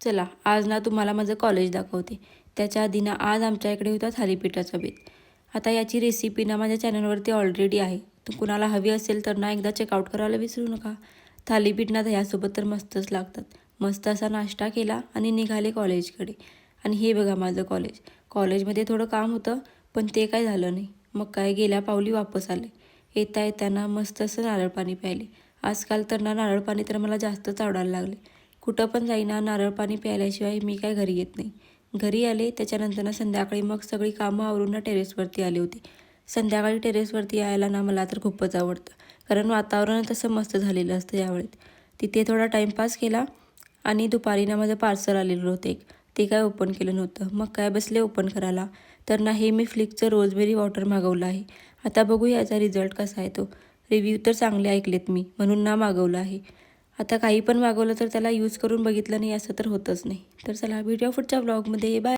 चला आज ना तुम्हाला माझं कॉलेज दाखवते. त्याच्या आधी ना आज आमच्या इकडे होता थालीपीठाचा बेत. आता याची रेसिपी ना माझ्या चॅनलवरती ऑलरेडी आहे. तर कुणाला हवी असेल तर ना एकदा चेकआउट करायला विसरू नका. थालीपीठ ना दह्यासोबत तर मस्तच लागतात. मस्त असा नाश्ता केला आणि निघाले कॉलेजकडे. आणि हे बघा माझं कॉलेज. कॉलेजमध्ये थोडं काम होतं पण ते काय झालं नाही. मग काय गेल्या पावली वापस आले. येता येताना मस्त असं नारळ पाणी प्यायले. आजकाल तर ना नारळ पाणी तर मला जास्तच आवडायला लागले. कुठं पण जाईना नारळ पाणी प्यायल्याशिवाय मी काय घरी येत नाही. घरी आले त्याच्यानंतर ना संध्याकाळी मग सगळी कामं आवरून ना टेरेसवरती आले होते. संध्याकाळी टेरेसवरती यायला ना मला तर खूपच आवडतं. कारण वातावरण तसं मस्त झालेलं असतं यावेळेत. तिथे थोडा टाईमपास केला आणि दुपारी ना माझं पार्सल आलेलं होतं एक. ते काय ओपन केलं नव्हतं. मग काय बसले ओपन करायला. तर ना हे मी फ्लिकचं रोजबेरी वॉटर मागवलं आहे. आता बघू याचा रिझल्ट कसा आहे तो. रिव्ह्यू तर चांगले ऐकलेत मी म्हणून ना मागवलं आहे. आता काही पण मागवलं तर त्याला यूज करून बघितलं नाही असं तर होतच नाही. तर चला भेटूया पुढच्या ब्लॉगमध्ये. बाय.